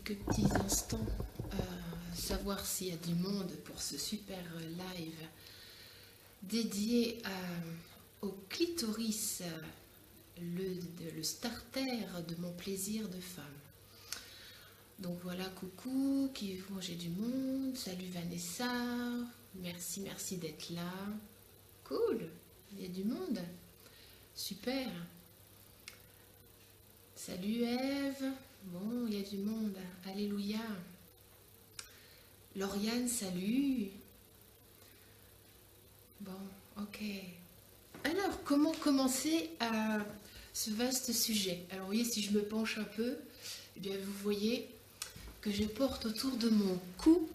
quelques petits instants, savoir s'il y a du monde pour ce super live dédié au clitoris, le starter de mon plaisir de femme. Donc voilà, coucou, j'ai du monde, salut Vanessa, merci d'être là, cool, il y a du monde, super, salut Ève, bon, il y a du monde, alléluia, Lauriane, salut, bon, ok. Alors, comment commencer à ce vaste sujet? Alors, vous voyez, si je me penche un peu, eh bien, vous voyez que je porte autour de mon cou,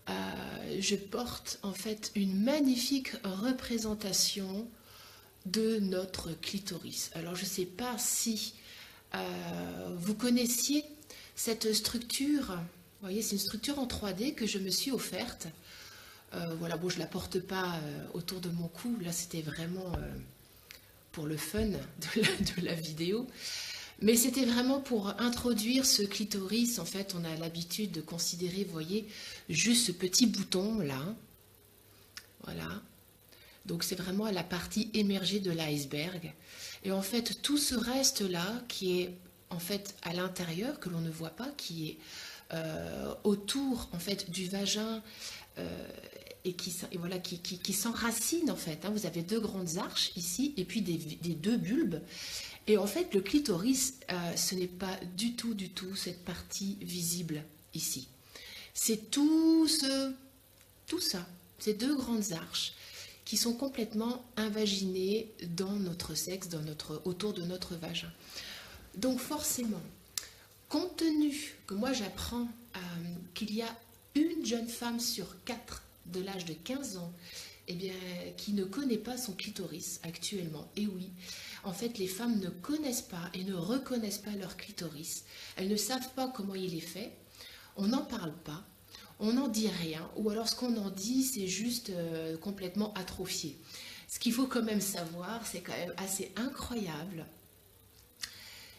je porte en fait une magnifique représentation de notre clitoris. Alors, je ne sais pas si vous connaissiez cette structure. Vous voyez, c'est une structure en 3D que je me suis offerte. Voilà, bon, je ne la porte pas autour de mon cou. Là, c'était vraiment pour le fun de la vidéo. Mais c'était vraiment pour introduire ce clitoris. En fait, on a l'habitude de considérer, vous voyez, juste ce petit bouton là. Voilà. Donc, c'est vraiment la partie émergée de l'iceberg. Et en fait, tout ce reste-là qui est en fait à l'intérieur, que l'on ne voit pas, qui est autour en fait du vagin et qui s'enracine en fait. Hein. Vous avez deux grandes arches ici et puis des deux bulbes. Et en fait, le clitoris, ce n'est pas du tout cette partie visible ici. C'est tout ça, ces deux grandes arches qui sont complètement invaginées dans notre sexe, autour de notre vagin. Donc forcément, compte tenu que moi j'apprends qu'il y a une jeune femme sur 4 de l'âge de 15 ans eh bien, qui ne connaît pas son clitoris actuellement. Et oui, en fait, les femmes ne connaissent pas et ne reconnaissent pas leur clitoris. Elles ne savent pas comment il est fait. On n'en parle pas. On n'en dit rien. Ou alors ce qu'on en dit, c'est juste complètement atrophié. Ce qu'il faut quand même savoir, c'est quand même assez incroyable,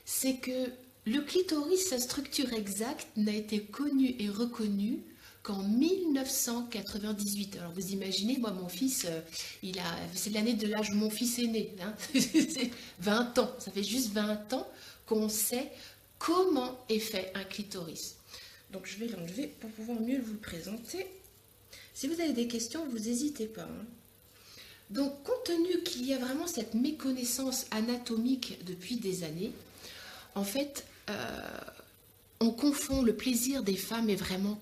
c'est que le clitoris, sa structure exacte, n'a été connue et reconnue qu'en 1998. Alors vous imaginez, moi mon fils, c'est l'année de l'âge où mon fils est né, hein. C'est 20 ans, ça fait juste 20 ans qu'on sait comment est fait un clitoris. Donc je vais l'enlever pour pouvoir mieux vous le présenter. Si vous avez des questions, vous n'hésitez pas. Hein. Donc compte tenu qu'il y a vraiment cette méconnaissance anatomique depuis des années, en fait, on confond le plaisir des femmes est vraiment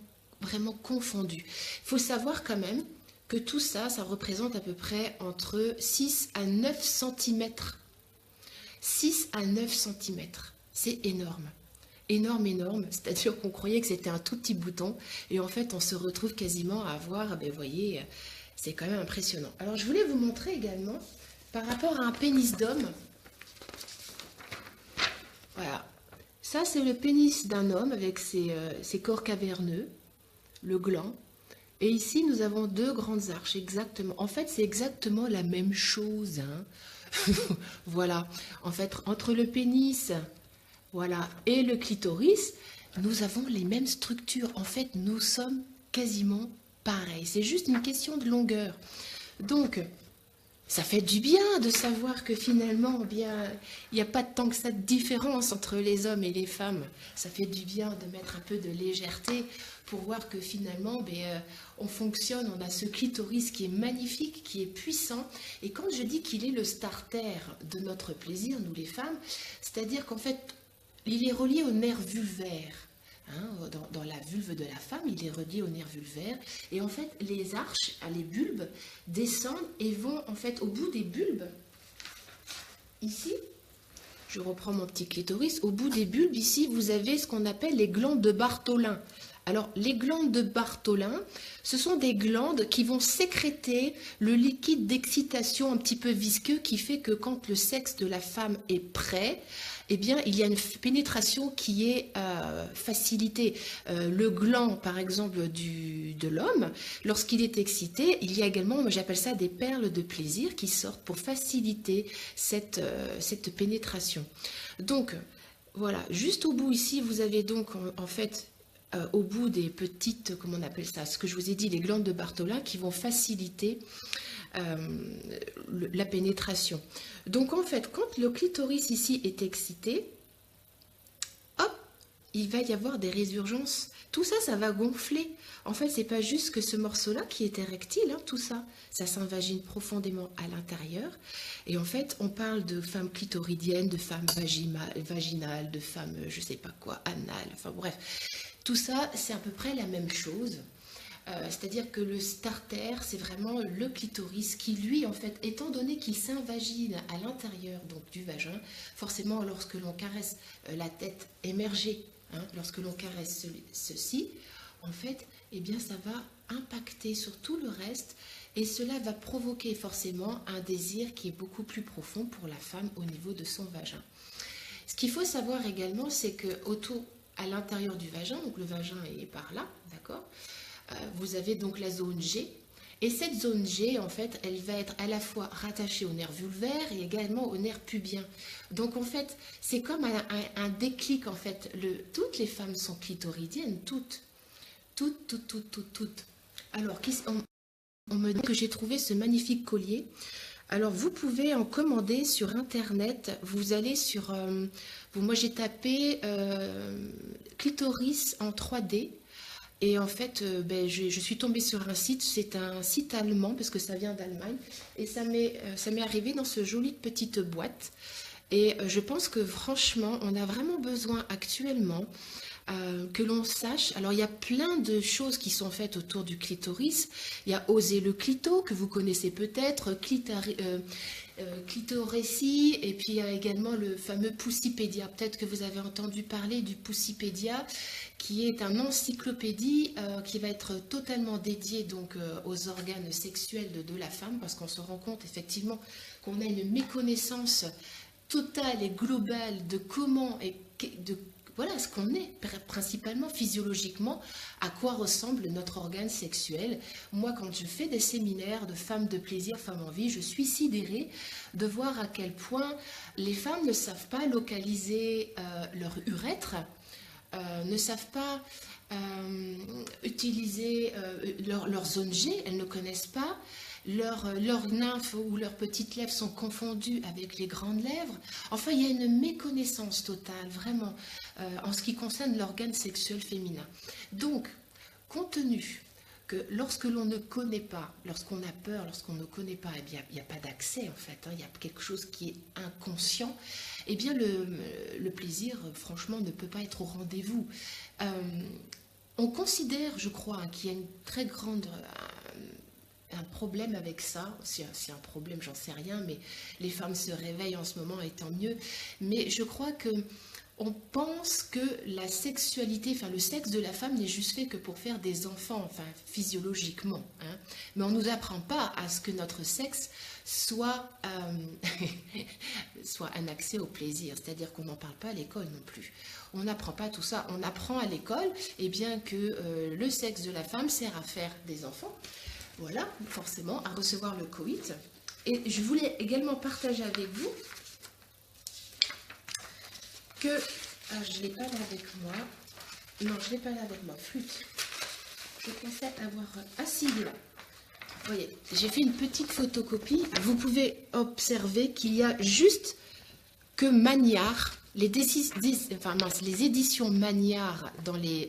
confondu. Il faut savoir quand même que tout ça, ça représente à peu près entre 6 à 9 cm. 6 à 9 cm. C'est énorme. Énorme. C'est-à-dire qu'on croyait que c'était un tout petit bouton et en fait, on se retrouve quasiment à avoir, ben, vous voyez, c'est quand même impressionnant. Alors, je voulais vous montrer également par rapport à un pénis d'homme. Voilà. Ça, c'est le pénis d'un homme avec ses corps caverneux, le gland. Et ici, nous avons deux grandes arches, exactement. En fait, c'est exactement la même chose. Hein. Voilà. En fait, entre le pénis, voilà, et le clitoris, nous avons les mêmes structures. En fait, nous sommes quasiment pareils. C'est juste une question de longueur. Donc, ça fait du bien de savoir que finalement, bien, il n'y a pas tant que ça de différence entre les hommes et les femmes. Ça fait du bien de mettre un peu de légèreté pour voir que finalement, on fonctionne, on a ce clitoris qui est magnifique, qui est puissant. Et quand je dis qu'il est le starter de notre plaisir, nous les femmes, c'est-à-dire qu'en fait, il est relié au nerf vulvaire. Hein, dans la vulve de la femme, il est relié au nerf vulvaire. Et en fait, les arches, les bulbes, descendent et vont en fait au bout des bulbes. Ici, je reprends mon petit clitoris. Au bout des bulbes, ici, vous avez ce qu'on appelle les glandes de Bartholin. Alors, les glandes de Bartholin, ce sont des glandes qui vont sécréter le liquide d'excitation un petit peu visqueux qui fait que quand le sexe de la femme est prêt, eh bien, il y a une pénétration qui est facilitée. Le gland, par exemple, de l'homme, lorsqu'il est excité, il y a également, moi j'appelle ça des perles de plaisir qui sortent pour faciliter cette pénétration. Donc, Voilà, juste au bout ici, vous avez donc en fait au bout des petites, comment on appelle ça, ce que je vous ai dit, les glandes de Bartholin qui vont faciliter la pénétration. Donc en fait, quand le clitoris ici est excité, hop, il va y avoir des résurgences. Tout ça, ça va gonfler. En fait, c'est pas juste que ce morceau-là qui est érectile, hein, tout ça. Ça s'invagine profondément à l'intérieur. Et en fait, on parle de femmes clitoridiennes, de femmes vaginales, de femmes, je sais pas quoi, anales, enfin bref. Tout ça, c'est à peu près la même chose. C'est-à-dire que le starter, c'est vraiment le clitoris qui, lui, en fait, étant donné qu'il s'invagine à l'intérieur donc du vagin, forcément, lorsque l'on caresse la tête émergée, hein, lorsque l'on caresse ceci, en fait, eh bien, ça va impacter sur tout le reste et cela va provoquer forcément un désir qui est beaucoup plus profond pour la femme au niveau de son vagin. Ce qu'il faut savoir également, c'est que autour, à l'intérieur du vagin, donc le vagin est par là, d'accord, vous avez donc la zone G. Et cette zone G, en fait, elle va être à la fois rattachée au nerf vulvaire et également au nerf pubien. Donc, en fait, c'est comme un déclic, en fait. Toutes les femmes sont clitoridiennes, toutes. Toutes. Alors, on me dit que j'ai trouvé ce magnifique collier. Alors, vous pouvez en commander sur Internet. Vous allez sur... moi, j'ai tapé clitoris en 3D. Et en fait, je suis tombée sur un site, c'est un site allemand, parce que ça vient d'Allemagne, et ça m'est arrivé dans ce jolie petite boîte. Et je pense que franchement, on a vraiment besoin actuellement que l'on sache. Alors, il y a plein de choses qui sont faites autour du clitoris. Il y a Oser le clito, que vous connaissez peut-être, clitorécie, et puis il y a également le fameux Poussipédia. Peut-être que vous avez entendu parler du Poussipédia, qui est un encyclopédie qui va être totalement dédiée donc aux organes sexuels de la femme, parce qu'on se rend compte effectivement qu'on a une méconnaissance totale et globale de comment et de voilà ce qu'on est, principalement physiologiquement, à quoi ressemble notre organe sexuel. Moi, quand je fais des séminaires de femmes de plaisir, femmes en vie, je suis sidérée de voir à quel point les femmes ne savent pas localiser leur urètre, ne savent pas utiliser leur zone G, elles ne connaissent pas. Leurs nymphes ou leurs petites lèvres sont confondues avec les grandes lèvres. Enfin, il y a une méconnaissance totale, vraiment, en ce qui concerne l'organe sexuel féminin. Donc, compte tenu que lorsque l'on ne connaît pas, lorsqu'on a peur, lorsqu'on ne connaît pas, eh bien, il n'y a pas d'accès en fait, hein, il y a quelque chose qui est inconscient, eh bien le plaisir, franchement, ne peut pas être au rendez-vous. On considère, je crois, hein, qu'il y a une très grande... un problème avec ça, si un problème, j'en sais rien, mais les femmes se réveillent en ce moment et tant mieux. Mais je crois que on pense que la sexualité, enfin le sexe de la femme n'est juste fait que pour faire des enfants, enfin physiologiquement. Hein. Mais on ne nous apprend pas à ce que notre sexe soit, soit un accès au plaisir. C'est-à-dire qu'on n'en parle pas à l'école non plus. On n'apprend pas tout ça. On apprend à l'école eh bien, que le sexe de la femme sert à faire des enfants. Voilà, forcément, à recevoir le coït. Et je voulais également partager avec vous que... je ne l'ai pas là avec moi. Non, je ne l'ai pas là avec moi. Flûte. Je pensais avoir... Ah si, il est là. Vous voyez, j'ai fait une petite photocopie. Vous pouvez observer qu'il y a juste que Magnard... les éditions Magnard dans les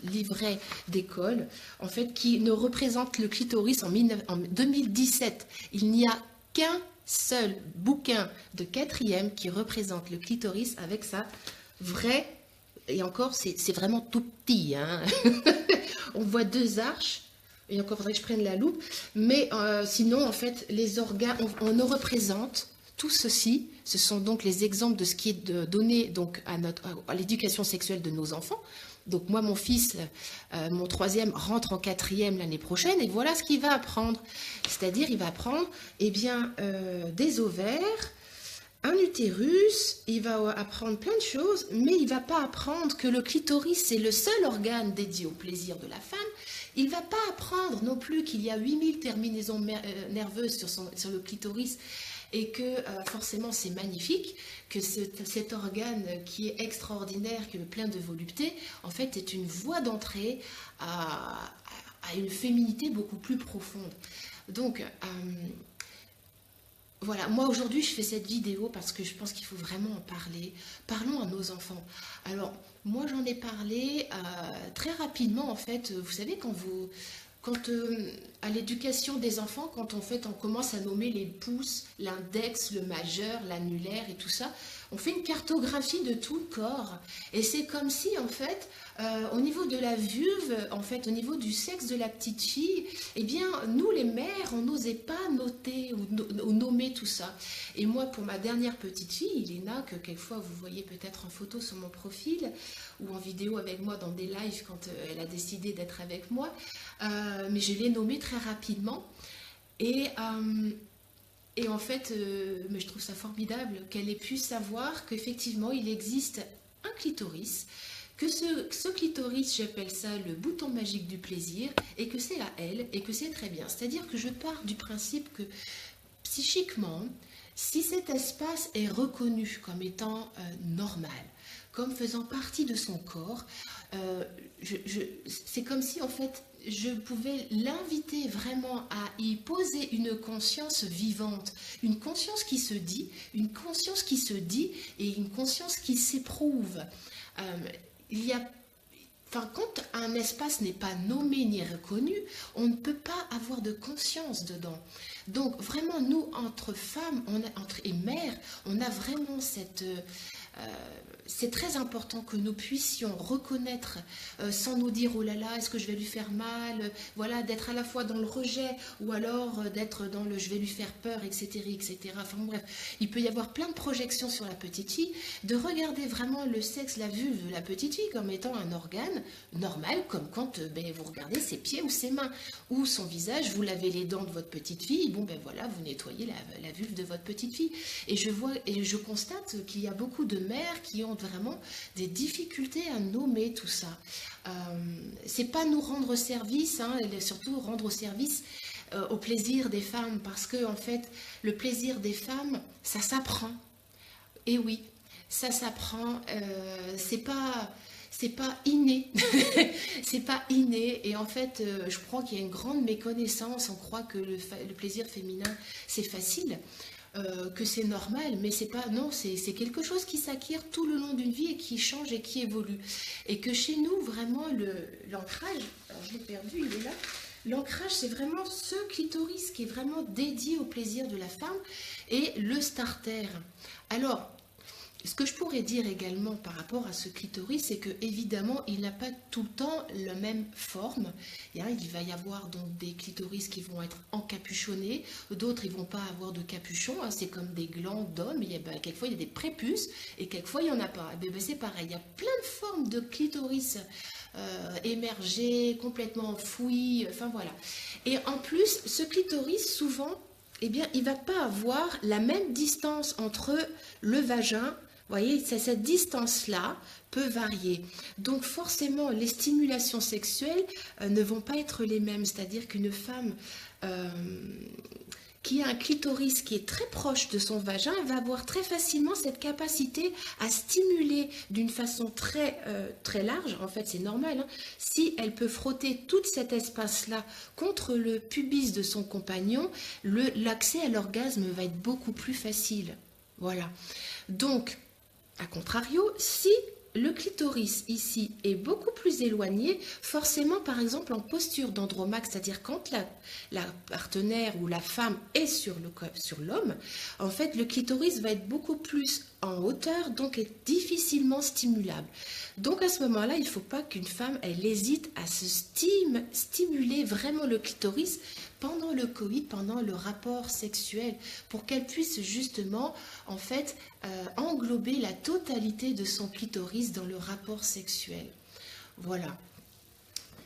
livrets d'école, en fait, qui ne représentent le clitoris en 2017. Il n'y a qu'un seul bouquin de 4e qui représente le clitoris avec sa vraie, et encore, c'est vraiment tout petit. Hein. On voit 2 arches, et encore, il faudrait que je prenne la loupe, mais sinon, en fait, les organes, on ne représente... Tout ceci, ce sont donc les exemples de ce qui est donné donc à l'éducation sexuelle de nos enfants. Donc moi, mon fils, mon 3e, rentre en 4e l'année prochaine et voilà ce qu'il va apprendre. C'est-à-dire, il va apprendre eh bien, des ovaires, un utérus, il va apprendre plein de choses, mais il ne va pas apprendre que le clitoris, c'est le seul organe dédié au plaisir de la femme. Il ne va pas apprendre non plus qu'il y a 8000 terminaisons nerveuses sur le clitoris et que forcément c'est magnifique, que cet organe qui est extraordinaire, qui est plein de volupté, en fait est une voie d'entrée à une féminité beaucoup plus profonde. Donc, voilà, moi aujourd'hui je fais cette vidéo parce que je pense qu'il faut vraiment en parler. Parlons à nos enfants. Alors, moi j'en ai parlé très rapidement en fait. Vous savez, quand à l'éducation des enfants, quand on commence à nommer les pouces, l'index, le majeur, l'annulaire et tout ça, on fait une cartographie de tout le corps. Et c'est comme si, en fait, au niveau de la vulve, en fait, au niveau du sexe de la petite fille, eh bien, nous, les mères, on n'osait pas noter ou nommer tout ça. Et moi, pour ma dernière petite fille, Elena, que quelquefois vous voyez peut-être en photo sur mon profil, ou en vidéo avec moi dans des lives quand elle a décidé d'être avec moi, mais je l'ai nommée très rapidement. Et, en fait, mais je trouve ça formidable qu'elle ait pu savoir qu'effectivement, il existe un clitoris, que ce clitoris, j'appelle ça le bouton magique du plaisir, et que c'est à elle, et que c'est très bien. C'est-à-dire que je pars du principe que psychiquement, si cet espace est reconnu comme étant normal, comme faisant partie de son corps, c'est comme si en fait je pouvais l'inviter vraiment à y poser une conscience vivante, une conscience qui se dit, une conscience qui se dit et une conscience qui s'éprouve. Il y a Enfin, quand un espace n'est pas nommé ni reconnu, on ne peut pas avoir de conscience dedans. Donc vraiment, nous, entre femmes et mères, on a vraiment c'est très important que nous puissions reconnaître sans nous dire oh là là, est-ce que je vais lui faire mal, voilà, d'être à la fois dans le rejet ou alors d'être dans le je vais lui faire peur, etc., etc. Enfin bref, il peut y avoir plein de projections sur la petite fille, de regarder vraiment le sexe, la vulve de la petite fille comme étant un organe normal, comme quand vous regardez ses pieds ou ses mains, ou son visage, vous lavez les dents de votre petite fille, bon ben voilà, vous nettoyez la vulve de votre petite fille. Et je constate qu'il y a beaucoup de mères qui ont vraiment des difficultés à nommer tout ça. C'est pas nous rendre service, hein, et surtout rendre service au plaisir des femmes, parce que en fait, le plaisir des femmes, ça s'apprend. Et oui, ça s'apprend. C'est pas inné. C'est pas inné. Et en fait, je crois qu'il y a une grande méconnaissance. On croit que le plaisir féminin, c'est facile. Que c'est normal, mais c'est pas, non, c'est quelque chose qui s'acquiert tout le long d'une vie et qui change et qui évolue. Et que chez nous, vraiment, l'ancrage, alors je l'ai perdu, il est là, l'ancrage, c'est vraiment ce clitoris qui est vraiment dédié au plaisir de la femme et le starter. Alors, ce que je pourrais dire également par rapport à ce clitoris, c'est que évidemment, il n'a pas tout le temps la même forme. Il va y avoir donc des clitoris qui vont être encapuchonnés, d'autres ils vont pas avoir de capuchon. C'est comme des glands d'hommes. Quelquefois il y a des prépuces et quelquefois il y en a pas. C'est pareil. Il y a plein de formes de clitoris émergés, complètement enfouis. Enfin voilà. Et en plus, ce clitoris souvent, il va pas avoir la même distance entre le vagin. Vous voyez, cette distance-là peut varier. Donc forcément, les stimulations sexuelles ne vont pas être les mêmes. C'est-à-dire qu'une femme qui a un clitoris qui est très proche de son vagin va avoir très facilement cette capacité à stimuler d'une façon très, très large. En fait, c'est normal. Hein, si elle peut frotter tout cet espace-là contre le pubis de son compagnon, l'accès à l'orgasme va être beaucoup plus facile. Voilà. Donc, a contrario, si le clitoris ici est beaucoup plus éloigné, forcément par exemple en posture d'andromaque, c'est-à-dire quand la partenaire ou la femme est sur l'homme, en fait le clitoris va être beaucoup plus en hauteur, donc est difficilement stimulable. Donc à ce moment-là, il ne faut pas qu'une femme elle hésite à se stimuler vraiment le clitoris pendant le coït, pendant le rapport sexuel, pour qu'elle puisse justement en fait englober la totalité de son clitoris dans le rapport sexuel. Voilà.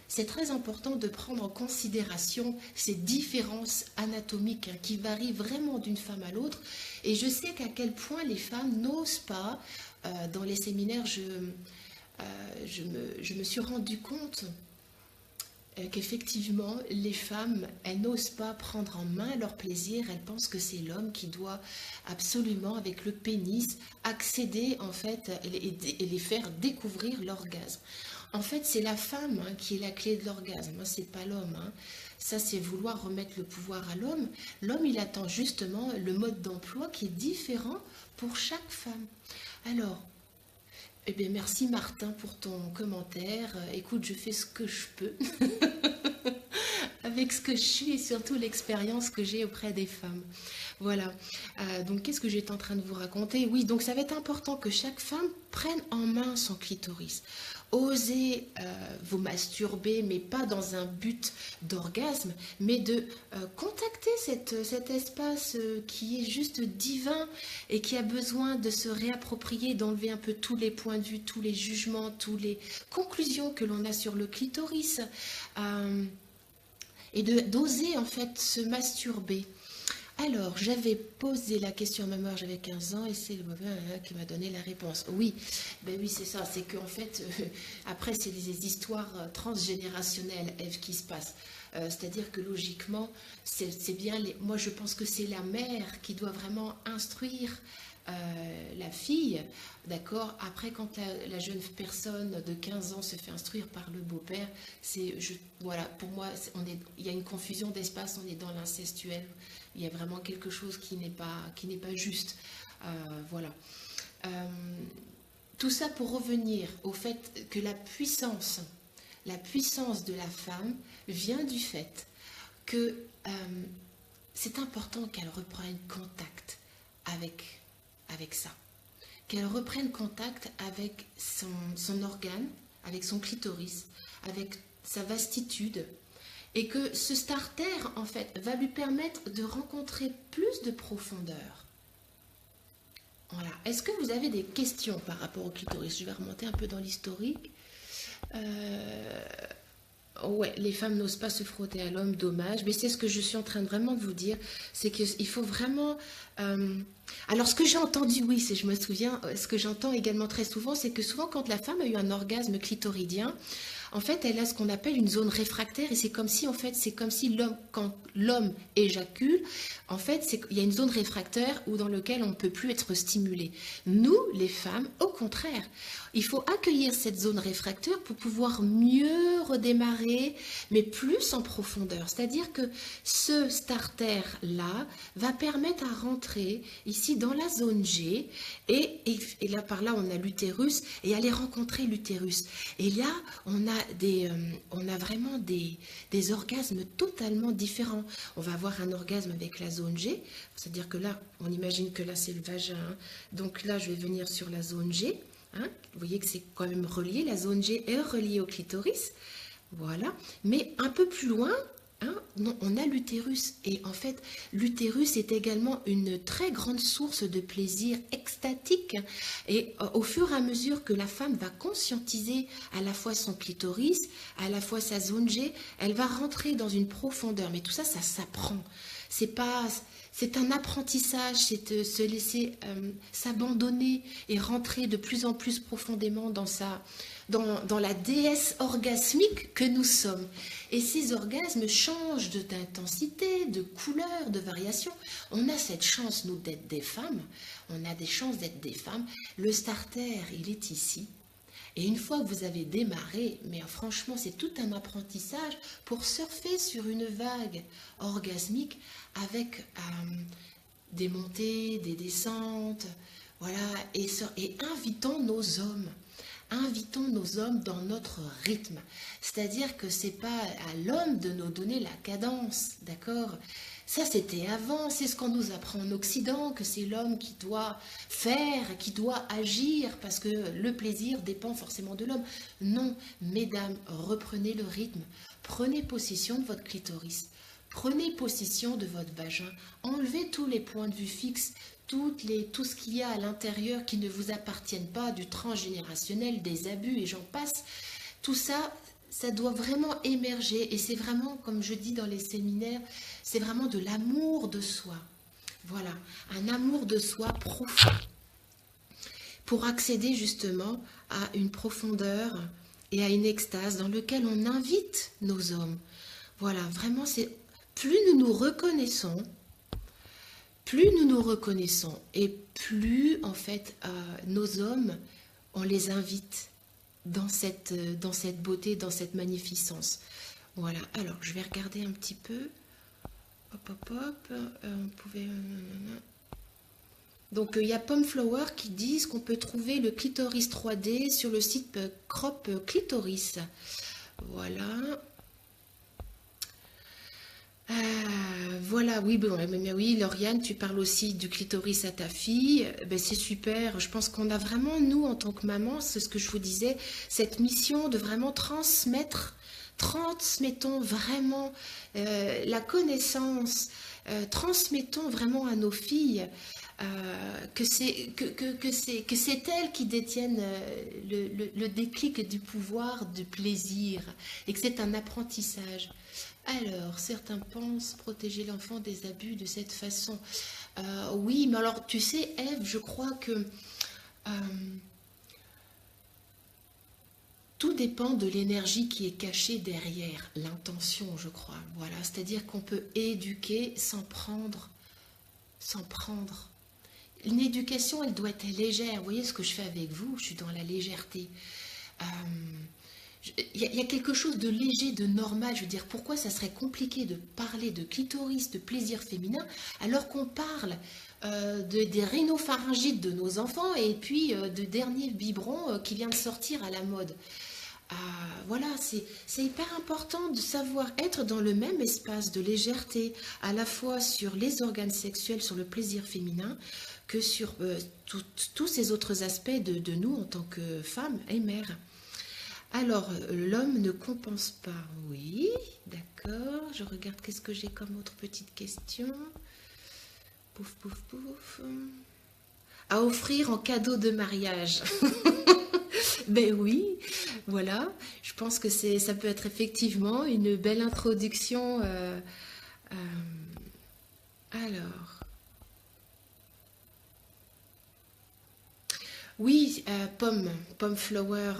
C'est très important de prendre en considération ces différences anatomiques qui varient vraiment d'une femme à l'autre. Et je sais qu'à quel point les femmes n'osent pas, dans les séminaires, je me suis rendu compte qu'effectivement, les femmes, elles n'osent pas prendre en main leur plaisir, elles pensent que c'est l'homme qui doit absolument, avec le pénis, accéder en fait et les faire découvrir l'orgasme. En fait, c'est la femme qui est la clé de l'orgasme, c'est pas l'homme. Ça, c'est vouloir remettre le pouvoir à l'homme. L'homme, il attend justement le mode d'emploi qui est différent pour chaque femme. Alors, eh bien, merci Martin pour ton commentaire. Écoute, je fais ce que je peux avec ce que je suis et surtout l'expérience que j'ai auprès des femmes. Voilà. Donc, qu'est-ce que j'étais en train de vous raconter? Oui, donc ça va être important que chaque femme prenne en main son clitoris. Osez vous masturber, mais pas dans un but d'orgasme, mais de contacter cet espace qui est juste divin et qui a besoin de se réapproprier, d'enlever un peu tous les points de vue, tous les jugements, toutes les conclusions que l'on a sur le clitoris. Et d'oser en fait se masturber. Alors, j'avais posé la question à ma mère, j'avais 15 ans, et c'est le mauvais qui m'a donné la réponse. Oui, ben oui, c'est ça, c'est qu'en fait, après, c'est des histoires transgénérationnelles, Ève, qui se passent. C'est-à-dire que logiquement, c'est bien, moi je pense que c'est la mère qui doit vraiment instruire la fille, d'accord. Après, quand la jeune personne de 15 ans se fait instruire par le beau-père, voilà, pour moi, il y a une confusion d'espace, on est dans l'incestuel, il y a vraiment quelque chose qui n'est pas juste. Voilà. Tout ça pour revenir au fait que la puissance de la femme vient du fait que c'est important qu'elle reprenne contact avec ça, qu'elle reprenne contact avec son organe, avec son clitoris, avec sa vastitude, et que ce starter, en fait, va lui permettre de rencontrer plus de profondeur. Voilà. Est-ce que vous avez des questions par rapport au clitoris? Je vais remonter un peu dans l'historique. Ouais, les femmes n'osent pas se frotter à l'homme, dommage. Mais c'est ce que je suis en train de vraiment de vous dire, c'est qu'il faut vraiment... Alors ce que j'ai entendu, oui, je me souviens, ce que j'entends également très souvent, c'est que souvent quand la femme a eu un orgasme clitoridien, en fait, elle a ce qu'on appelle une zone réfractaire et c'est comme si, en fait, quand l'homme éjacule, en fait, il y a une zone réfractaire dans laquelle on ne peut plus être stimulé. Nous, les femmes, au contraire, il faut accueillir cette zone réfractaire pour pouvoir mieux redémarrer, mais plus en profondeur. C'est-à-dire que ce starter-là va permettre à rentrer ici dans la zone G et là, par là, on a l'utérus et aller rencontrer l'utérus. Et là, on a vraiment des orgasmes totalement différents. On va avoir un orgasme avec la zone G, c'est-à-dire que là, on imagine que là, c'est le vagin. Donc là, je vais venir sur la zone G. Vous voyez que c'est quand même relié, la zone G est reliée au clitoris. Voilà. Mais un peu plus loin, non, on a l'utérus. Et en fait, l'utérus est également une très grande source de plaisir extatique. Et au fur et à mesure que la femme va conscientiser à la fois son clitoris, à la fois sa zone G, elle va rentrer dans une profondeur. Mais tout ça, ça s'apprend. C'est un apprentissage, c'est de se laisser s'abandonner et rentrer de plus en plus profondément dans la déesse orgasmique que nous sommes. Et ces orgasmes changent d'intensité, de couleur, de variation. On a cette chance, nous, d'être des femmes. On a des chances d'être des femmes. Le starter, il est ici. Et une fois que vous avez démarré, mais franchement, c'est tout un apprentissage pour surfer sur une vague orgasmique avec des montées, des descentes, voilà, et invitons nos hommes. Invitons nos hommes dans notre rythme. C'est-à-dire que c'est pas à l'homme de nous donner la cadence, d'accord? Ça, c'était avant, c'est ce qu'on nous apprend en Occident, que c'est l'homme qui doit faire, qui doit agir, parce que le plaisir dépend forcément de l'homme. Non, mesdames, reprenez le rythme, prenez possession de votre clitoris, prenez possession de votre vagin, enlevez tous les points de vue fixes, tout ce qu'il y a à l'intérieur qui ne vous appartiennent pas, du transgénérationnel, des abus et j'en passe. Tout ça, ça doit vraiment émerger et c'est vraiment, comme je dis dans les séminaires, c'est vraiment de l'amour de soi. Voilà, un amour de soi profond pour accéder justement à une profondeur et à une extase dans lequel on invite nos hommes. Voilà, vraiment, c'est plus nous nous reconnaissons et plus en fait nos hommes, on les invite dans cette beauté, dans cette magnificence. Voilà, alors je vais regarder un petit peu. Hop, hop, hop. On pouvait... Donc il y a Pomflower qui disent qu'on peut trouver le clitoris 3D sur le site Crop Clitoris. Voilà. Voilà, oui, bon, mais oui, Lauriane, tu parles aussi du clitoris à ta fille. Ben, c'est super. Je pense qu'on a vraiment, nous, en tant que maman, c'est ce que je vous disais, cette mission de vraiment transmettons vraiment la connaissance, transmettons vraiment à nos filles que c'est elles qui détiennent le déclic du pouvoir, du plaisir, et que c'est un apprentissage. Alors, certains pensent protéger l'enfant des abus de cette façon. Oui, mais alors, tu sais, Ève, je crois que tout dépend de l'énergie qui est cachée derrière l'intention, je crois. Voilà, c'est-à-dire qu'on peut éduquer sans prendre, sans prendre. Une éducation, elle doit être légère. Vous voyez ce que je fais avec vous? Je suis dans la légèreté. Euh, il y a quelque chose de léger, de normal. Je veux dire, pourquoi ça serait compliqué de parler de clitoris, de plaisir féminin, alors qu'on parle des rhinopharyngites de nos enfants et puis de dernier biberon qui vient de sortir à la mode. Voilà, c'est hyper important de savoir être dans le même espace de légèreté, à la fois sur les organes sexuels, sur le plaisir féminin, que sur tous ces autres aspects de nous en tant que femmes et mères. Alors, l'homme ne compense pas. Oui, d'accord. Je regarde qu'est-ce que j'ai comme autre petite question. Pouf, pouf, pouf. À offrir en cadeau de mariage. Ben oui, voilà. Je pense que ça peut être effectivement une belle introduction. Euh, alors. Oui, pomme flower.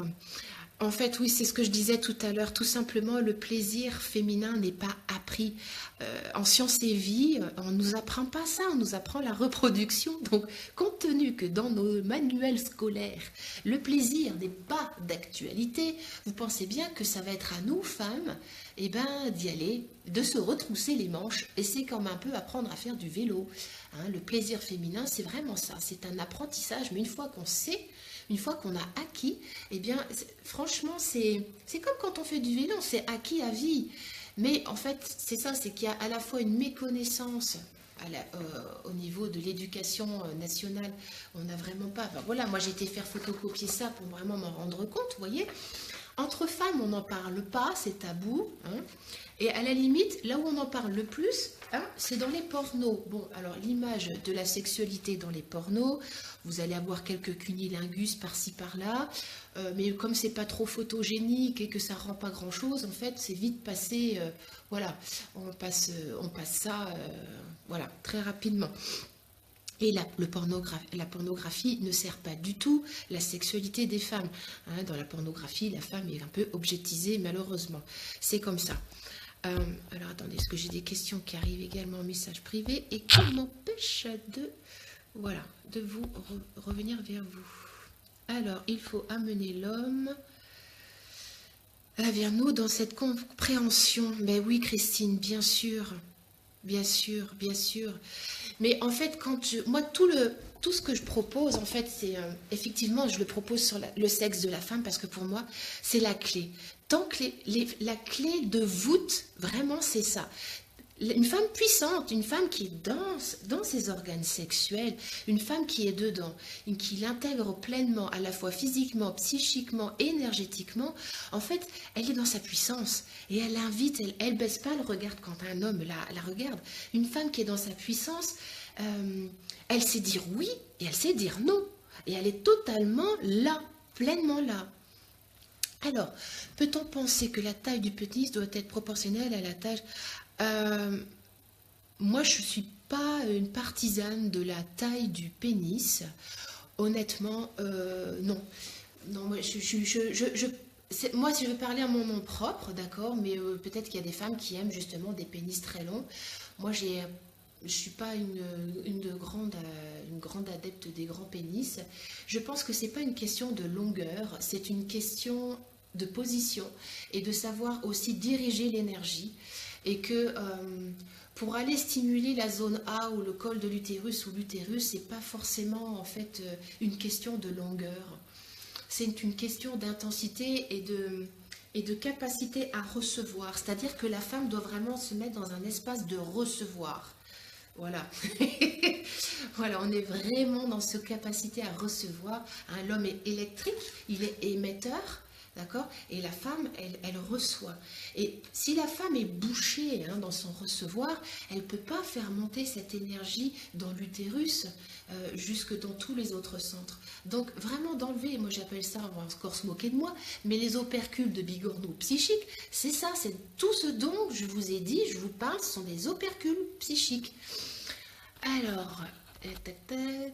En fait, oui, c'est ce que je disais tout à l'heure. Tout simplement, le plaisir féminin n'est pas appris. En sciences et vie, on ne nous apprend pas ça, on nous apprend la reproduction. Donc, compte tenu que dans nos manuels scolaires, le plaisir n'est pas d'actualité, vous pensez bien que ça va être à nous, femmes, eh ben, d'y aller, de se retrousser les manches. Et c'est comme un peu apprendre à faire du vélo. Hein, le plaisir féminin, c'est vraiment ça. C'est un apprentissage, mais une fois qu'on sait, une fois qu'on a acquis, eh bien, franchement, c'est comme quand on fait du vélo, c'est acquis à vie. Mais en fait, c'est ça, c'est qu'il y a à la fois une méconnaissance au niveau de l'éducation nationale. On n'a vraiment pas... Enfin, voilà, moi j'ai été faire photocopier ça pour vraiment m'en rendre compte, vous voyez. Entre femmes, on n'en parle pas, c'est tabou. Hein. Et à la limite, là où on en parle le plus, hein, c'est dans les pornos. Bon, alors l'image de la sexualité dans les pornos, vous allez avoir quelques cunilingus par-ci par-là, mais comme c'est pas trop photogénique et que ça rend pas grand-chose, en fait, c'est vite passé. Voilà, on passe ça, voilà, très rapidement. Et la pornographie ne sert pas du tout la sexualité des femmes. Hein, dans la pornographie, la femme est un peu objetisée, malheureusement. C'est comme ça. Alors attendez, est-ce que j'ai des questions qui arrivent également en message privé et qui m'empêchent de vous revenir vers vous. Alors, il faut amener l'homme vers nous dans cette compréhension. Mais oui, Christine, bien sûr. Bien sûr, bien sûr. Mais en fait, moi, tout ce que je propose, en fait, c'est effectivement, je le propose sur le sexe de la femme parce que pour moi, c'est la clé. Tant que la clé de voûte, vraiment, c'est ça. Une femme puissante, une femme qui est dans ses organes sexuels, une femme qui est dedans, qui l'intègre pleinement, à la fois physiquement, psychiquement, énergétiquement, en fait, elle est dans sa puissance et elle invite, elle baisse pas le regard quand un homme la regarde. Une femme qui est dans sa puissance, elle sait dire oui et elle sait dire non. Et elle est totalement là, pleinement là. Alors, peut-on penser que la taille du pénis doit être proportionnelle à la taille... moi, je ne suis pas une partisane de la taille du pénis. Honnêtement, non. Non, moi, moi, si je veux parler à mon nom propre, d'accord, mais peut-être qu'il y a des femmes qui aiment justement des pénis très longs. Moi, je suis pas une grande adepte des grands pénis. Je pense que c'est pas une question de longueur, c'est une question de position et de savoir aussi diriger l'énergie. Et que pour aller stimuler la zone A ou le col de l'utérus ou l'utérus, c'est pas forcément en fait une question de longueur. C'est une question d'intensité et de capacité à recevoir. C'est-à-dire que la femme doit vraiment se mettre dans un espace de recevoir. Voilà. Voilà, on est vraiment dans cette capacité à recevoir. Hein, l'homme est électrique, il est émetteur, d'accord. Et la femme, elle reçoit. Et si la femme est bouchée hein, dans son recevoir, elle ne peut pas faire monter cette énergie dans l'utérus jusque dans tous les autres centres. Donc vraiment d'enlever, moi j'appelle ça, on va encore se moquer de moi, mais les opercules de bigorneau psychique, c'est ça, c'est tout ce dont je vous ai dit, je vous parle, ce sont des opercules psychiques. Alors, tac, tac.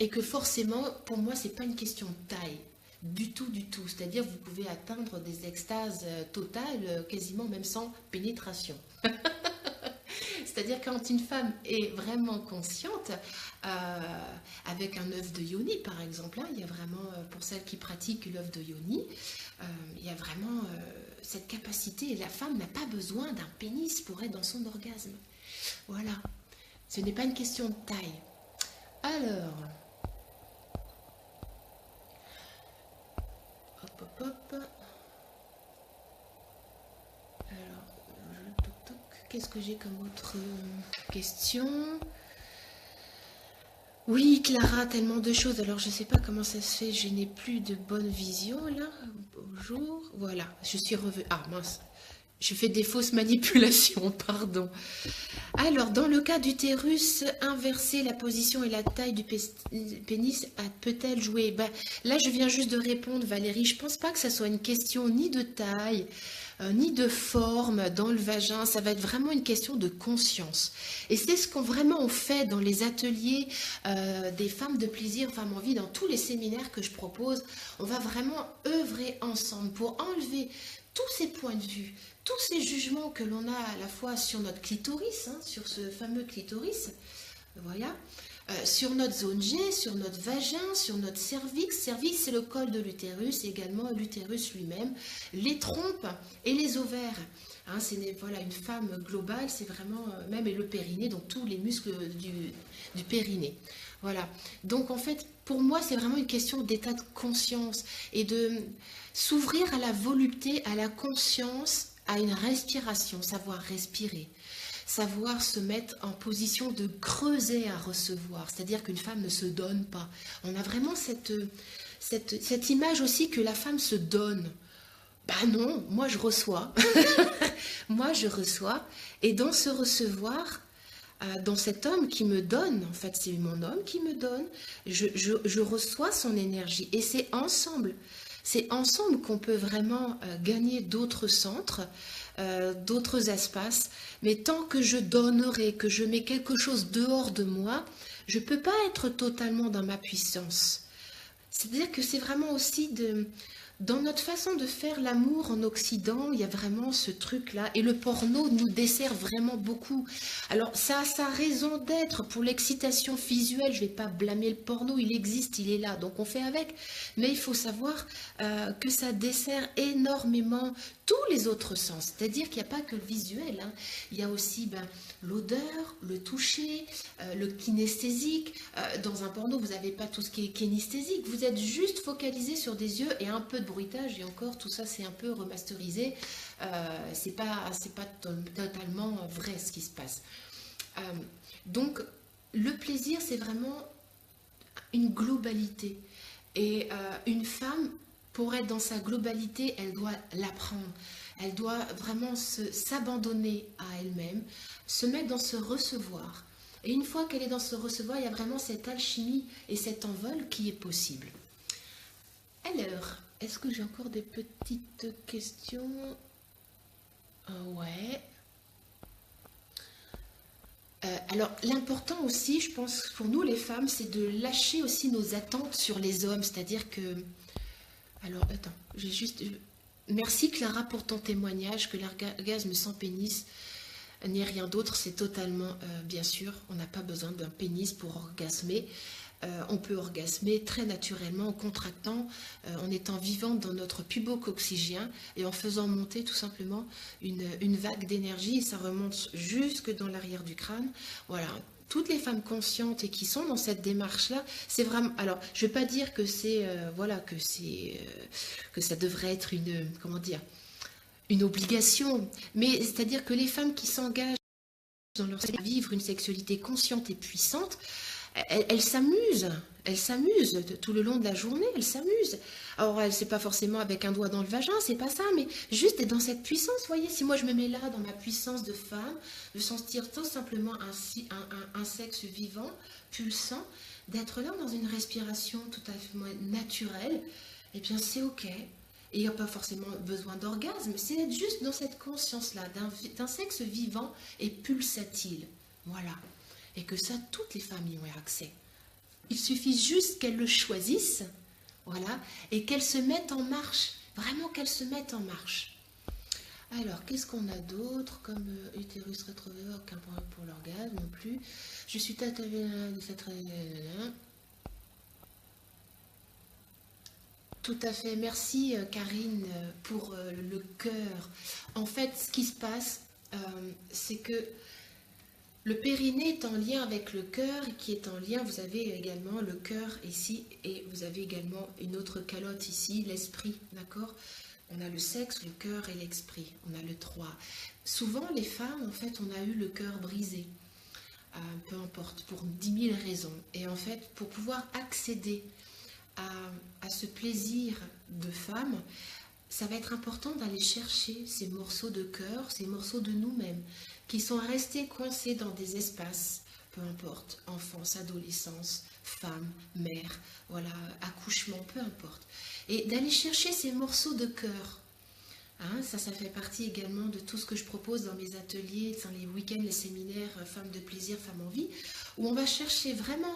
Et que forcément, pour moi, c'est pas une question de taille. Du tout, du tout. C'est-à-dire, vous pouvez atteindre des extases totales, quasiment même sans pénétration. C'est-à-dire quand une femme est vraiment consciente, avec un œuf de yoni par exemple, hein, il y a vraiment, pour celles qui pratiquent l'œuf de yoni, il y a vraiment cette capacité, et la femme n'a pas besoin d'un pénis pour être dans son orgasme. Voilà, ce n'est pas une question de taille. Alors, hop, hop, hop. Alors, qu'est-ce que j'ai comme autre question? Oui, Clara, tellement de choses. Alors, je ne sais pas comment ça se fait. Je n'ai plus de bonne vision, là. Bonjour. Voilà, je suis revenue. Ah, mince. Je fais des fausses manipulations, pardon. Alors, dans le cas d'utérus, inverser la position et la taille du pénis peut-elle jouer? Ben, là, je viens juste de répondre, Valérie. Je ne pense pas que ça soit une question ni de taille, ni de forme dans le vagin. Ça va être vraiment une question de conscience. Et c'est ce qu'on vraiment on fait dans les ateliers des femmes de plaisir, femmes en vie, dans tous les séminaires que je propose. On va vraiment œuvrer ensemble pour enlever tous ces points de vue, tous ces jugements que l'on a à la fois sur notre clitoris, hein, sur ce fameux clitoris, voilà, sur notre zone G, sur notre vagin, sur notre cervix. Cervix, c'est le col de l'utérus, également l'utérus lui-même, les trompes et les ovaires. Hein, c'est voilà, une femme globale, c'est vraiment, même et le périnée, donc tous les muscles du périnée. Voilà. Donc en fait, pour moi, c'est vraiment une question d'état de conscience et de s'ouvrir à la volupté, à la conscience, à une respiration, savoir respirer, savoir se mettre en position de creuser à recevoir, c'est-à-dire qu'une femme ne se donne pas. On a vraiment cette image aussi que la femme se donne. Ben non, moi je reçois. Moi je reçois. Et dans ce recevoir, dans cet homme qui me donne, en fait c'est mon homme qui me donne, je reçois son énergie. Et c'est ensemble qu'on peut vraiment gagner d'autres centres, d'autres espaces. Mais tant que je donnerai, que je mets quelque chose dehors de moi, je ne peux pas être totalement dans ma puissance. C'est-à-dire que c'est vraiment aussi dans notre façon de faire l'amour en Occident, il y a vraiment ce truc-là. Et le porno nous dessert vraiment beaucoup. Alors, ça a sa raison d'être pour l'excitation visuelle. Je ne vais pas blâmer le porno, il existe, il est là, donc on fait avec. Mais il faut savoir que ça dessert énormément tous les autres sens. C'est-à-dire qu'il n'y a pas que le visuel. Hein. Il y a aussi l'odeur, le toucher, le kinesthésique. Dans un porno, vous n'avez pas tout ce qui est kinesthésique. Vous êtes juste focalisé sur des yeux et un peu de bruitage. Et encore, tout ça, c'est un peu remasterisé. C'est pas totalement vrai ce qui se passe. Donc, le plaisir, c'est vraiment une globalité. Et une femme, pour être dans sa globalité, elle doit l'apprendre. Elle doit vraiment s'abandonner à elle-même, se mettre dans ce recevoir. Et une fois qu'elle est dans ce recevoir, il y a vraiment cette alchimie et cet envol qui est possible. Alors, est-ce que j'ai encore des petites questions? Ouais. Alors, l'important aussi, je pense, pour nous les femmes, c'est de lâcher aussi nos attentes sur les hommes. C'est-à-dire que Alors, attends, j'ai juste... Merci Clara pour ton témoignage que l'orgasme sans pénis n'est rien d'autre, c'est totalement, bien sûr, on n'a pas besoin d'un pénis pour orgasmer. On peut orgasmer très naturellement en contractant, en étant vivante dans notre pubococcygien et en faisant monter tout simplement une vague d'énergie et ça remonte jusque dans l'arrière du crâne. Voilà. Toutes les femmes conscientes et qui sont dans cette démarche-là, c'est vraiment. Alors, je ne vais pas dire que c'est, voilà, que ça devrait être une, comment dire, une obligation, mais c'est-à-dire que les femmes qui s'engagent dans leur à vivre une sexualité consciente et puissante, elles s'amusent, tout le long de la journée, elles s'amusent. Alors, c'est pas forcément avec un doigt dans le vagin, c'est pas ça, mais juste être dans cette puissance, voyez, si moi je me mets là dans ma puissance de femme, de sentir tout simplement un sexe vivant, pulsant, d'être là dans une respiration tout à fait naturelle, eh bien c'est ok. Et il n'y a pas forcément besoin d'orgasme, c'est être juste dans cette conscience-là, d'un sexe vivant et pulsatile. Voilà. Et que ça, toutes les femmes y ont accès. Il suffit juste qu'elles le choisissent, voilà, et qu'elles se mettent en marche. Vraiment qu'elles se mettent en marche. Alors, qu'est-ce qu'on a d'autre comme utérus rétrové, aucun point pour l'orgasme non plus. Je suis tatouée de cette... Tout à fait. Merci Karine pour le cœur. En fait, ce qui se passe, c'est que le périnée est en lien avec le cœur, qui est en lien, vous avez également le cœur ici, et vous avez également une autre calotte ici, l'esprit, d'accord? On a le sexe, le cœur et l'esprit, on a le 3. Souvent, les femmes, en fait, on a eu le cœur brisé, peu importe, pour 10 000 raisons. Et en fait, pour pouvoir accéder à ce plaisir de femme, ça va être important d'aller chercher ces morceaux de cœur, ces morceaux de nous-mêmes, qui sont restés coincés dans des espaces, peu importe, enfance, adolescence, femme, mère, voilà, accouchement, peu importe. Et d'aller chercher ces morceaux de cœur. Hein, ça fait partie également de tout ce que je propose dans mes ateliers, dans les week-ends, les séminaires Femmes de plaisir, Femmes en vie, où on va chercher vraiment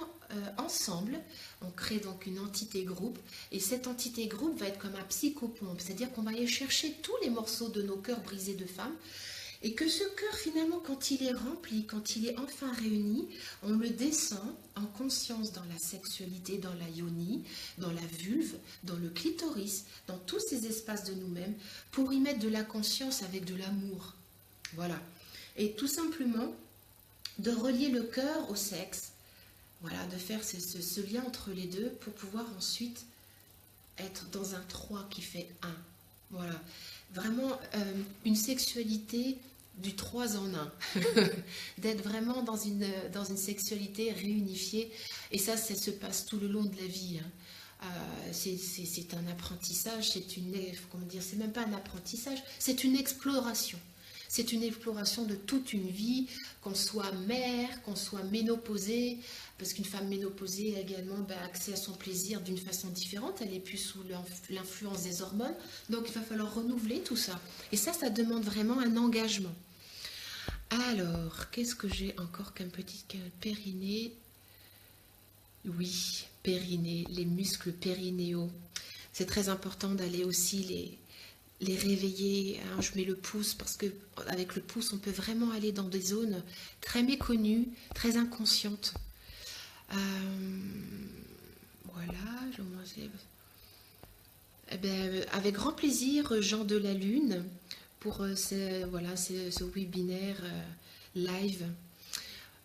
ensemble, on crée donc une entité groupe, et cette entité groupe va être comme un psychopompe, c'est-à-dire qu'on va aller chercher tous les morceaux de nos cœurs brisés de femmes, et que ce cœur, finalement, quand il est rempli, quand il est enfin réuni, on le descend en conscience dans la sexualité, dans la yoni, dans la vulve, dans le clitoris, dans tous ces espaces de nous-mêmes, pour y mettre de la conscience avec de l'amour. Voilà. Et tout simplement, de relier le cœur au sexe, voilà, de faire ce lien entre les deux pour pouvoir ensuite être dans un 3 qui fait 1. Voilà. Vraiment une sexualité du 3 en 1, d'être vraiment dans une sexualité réunifiée, et ça se passe tout le long de la vie. Hein. C'est un apprentissage, comment dire, c'est même pas un apprentissage, c'est une exploration. C'est une exploration de toute une vie, qu'on soit mère, qu'on soit ménopausée, parce qu'une femme ménopausée a également accès à son plaisir d'une façon différente, elle est plus sous l'influence des hormones, donc il va falloir renouveler tout ça. Et ça demande vraiment un engagement. Alors, qu'est-ce que j'ai encore comme petit périnée? Oui, périnée, les muscles périnéaux. C'est très important d'aller aussi les réveiller. Hein. Je mets le pouce parce que avec le pouce, on peut vraiment aller dans des zones très méconnues, très inconscientes. Voilà, je vais avec grand plaisir, Jean de la Lune, pour ce webinaire live.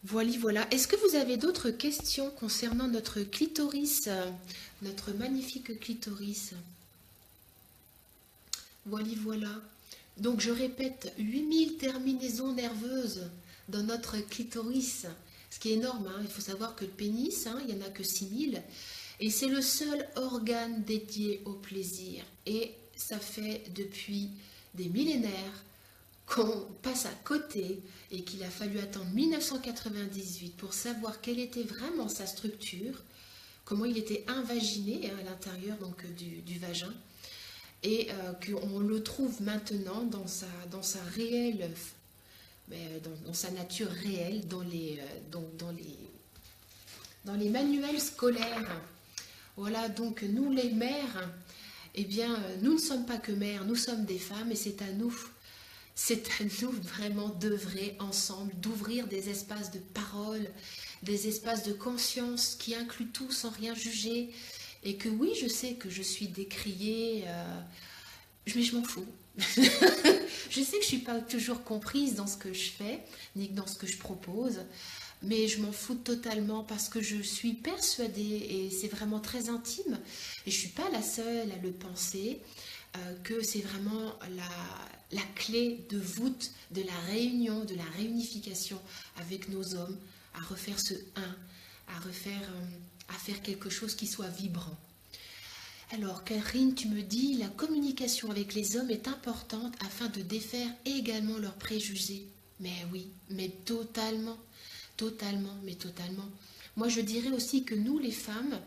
Voilà. Est-ce que vous avez d'autres questions concernant notre clitoris, notre magnifique clitoris? Voilà. Donc je répète, 8000 terminaisons nerveuses dans notre clitoris, ce qui est énorme. Hein. Il faut savoir que le pénis, il n'y en a que 6000, et c'est le seul organe dédié au plaisir. Et ça fait depuis des millénaires qu'on passe à côté et qu'il a fallu attendre 1998 pour savoir quelle était vraiment sa structure, comment il était invaginé à l'intérieur donc du vagin, et qu'on le trouve maintenant dans sa réelle, dans sa nature réelle, dans les manuels scolaires. Voilà, donc nous les mères, eh bien, nous ne sommes pas que mères, nous sommes des femmes et c'est à nous vraiment d'œuvrer ensemble, d'ouvrir des espaces de parole, des espaces de conscience qui incluent tout sans rien juger. Et que oui, je sais que je suis décriée, mais je m'en fous. Je sais que je ne suis pas toujours comprise dans ce que je fais, ni dans ce que je propose, mais je m'en fous totalement parce que je suis persuadée, et c'est vraiment très intime, et je ne suis pas la seule à le penser, que c'est vraiment la clé de voûte de la réunion, de la réunification avec nos hommes, à refaire ce un, à faire quelque chose qui soit vibrant. Alors, Karine, tu me dis, la communication avec les hommes est importante afin de défaire également leurs préjugés. Mais oui, mais totalement, totalement, mais totalement. Moi, je dirais aussi que nous, les femmes,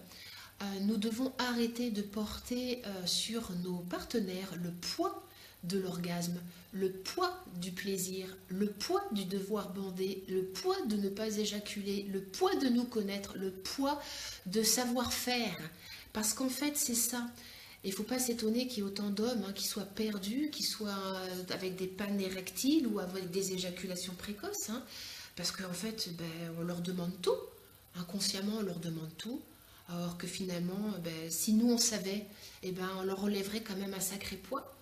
nous devons arrêter de porter sur nos partenaires le poids de l'orgasme, le poids du plaisir, le poids du devoir bander, le poids de ne pas éjaculer, le poids de nous connaître, le poids de savoir-faire. Parce qu'en fait, c'est ça. Il ne faut pas s'étonner qu'il y ait autant d'hommes qui soient perdus, qui soient avec des pannes érectiles ou avec des éjaculations précoces. Parce qu'en fait, on leur demande tout. Inconsciemment, on leur demande tout. Alors que finalement, si nous on savait, on leur relèverait quand même un sacré poids.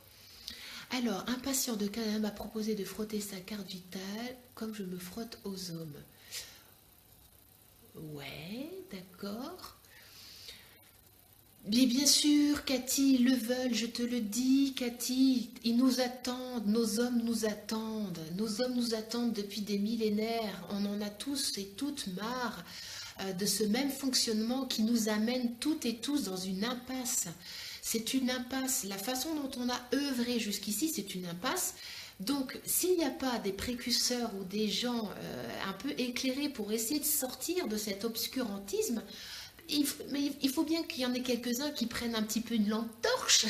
Alors, un patient de Canada m'a proposé de frotter sa carte vitale comme je me frotte aux hommes. Ouais, d'accord. Mais bien sûr, Cathy, ils le veulent, je te le dis, Cathy, ils nous attendent, nos hommes nous attendent. Nos hommes nous attendent depuis des millénaires. On en a tous et toutes marre de ce même fonctionnement qui nous amène toutes et tous dans une impasse. C'est une impasse. La façon dont on a œuvré jusqu'ici, c'est une impasse. Donc, s'il n'y a pas des précurseurs ou des gens un peu éclairés pour essayer de sortir de cet obscurantisme, mais il faut bien qu'il y en ait quelques-uns qui prennent un petit peu une lampe torche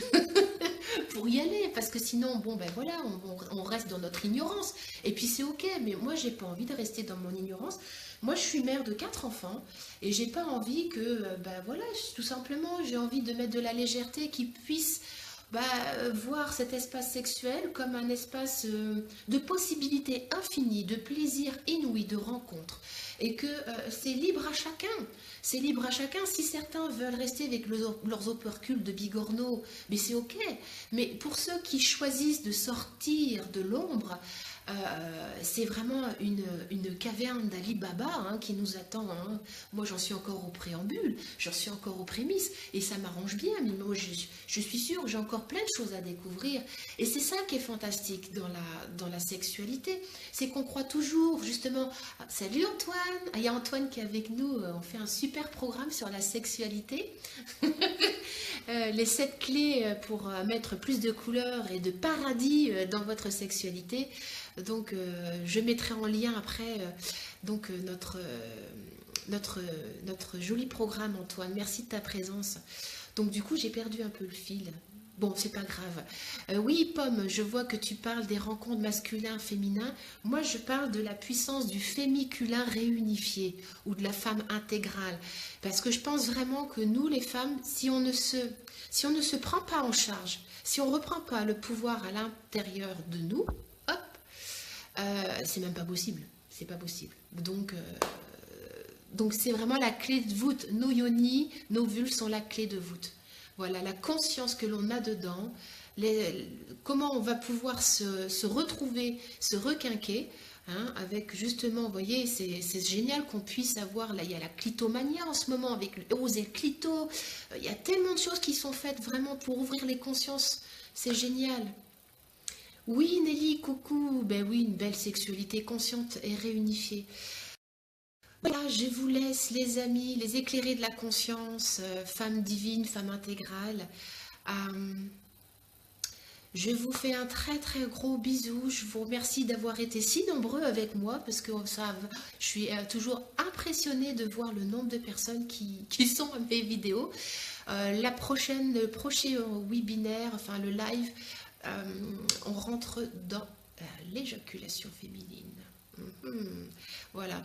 pour y aller, parce que sinon, voilà, on reste dans notre ignorance. Et puis c'est ok, mais moi, j'ai pas envie de rester dans mon ignorance. Moi, je suis mère de 4 enfants et j'ai pas envie que, voilà, tout simplement, j'ai envie de mettre de la légèreté qui puisse voir cet espace sexuel comme un espace de possibilités infinies, de plaisir inouï, de rencontres. Et que c'est libre à chacun. C'est libre à chacun. Si certains veulent rester avec leurs opercules de bigorneau, mais c'est ok. Mais pour ceux qui choisissent de sortir de l'ombre, c'est vraiment une caverne d'Ali Baba qui nous attend. Moi, j'en suis encore au préambule, j'en suis encore aux prémices, et ça m'arrange bien. Mais moi, je suis sûre que j'ai encore plein de choses à découvrir. Et c'est ça qui est fantastique dans la sexualité. C'est qu'on croit toujours, justement... Salut Antoine! Il y a Antoine qui est avec nous. On fait un super programme sur la sexualité. Les 7 clés pour mettre plus de couleurs et de paradis dans votre sexualité. Donc, je mettrai en lien après notre joli programme, Antoine. Merci de ta présence. Donc, du coup, j'ai perdu un peu le fil. Bon, c'est pas grave. Oui, Pomme, je vois que tu parles des rencontres masculins-féminins. Moi, je parle de la puissance du fémiculin réunifié ou de la femme intégrale. Parce que je pense vraiment que nous, les femmes, si on ne se prend pas en charge, si on ne reprend pas le pouvoir à l'intérieur de nous, hop, c'est même pas possible. C'est pas possible. Donc c'est vraiment la clé de voûte. Nos yonis, nos vulves sont la clé de voûte. Voilà, la conscience que l'on a dedans, comment on va pouvoir se retrouver, se requinquer, avec justement, vous voyez, c'est génial qu'on puisse avoir, là, il y a la clitomania en ce moment, avec oser le clito, il y a tellement de choses qui sont faites vraiment pour ouvrir les consciences, c'est génial. Oui, Nelly, coucou, ben oui, une belle sexualité consciente et réunifiée. Voilà, je vous laisse, les amis, les éclairés de la conscience, femme divine, femme intégrale. Je vous fais un très très gros bisou. Je vous remercie d'avoir été si nombreux avec moi parce que je suis toujours impressionnée de voir le nombre de personnes qui sont à mes vidéos. Le prochain webinaire, enfin le live, on rentre dans l'éjaculation féminine. Voilà,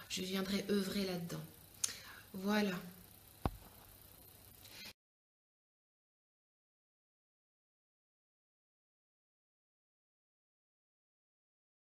je viendrai œuvrer là-dedans. Voilà.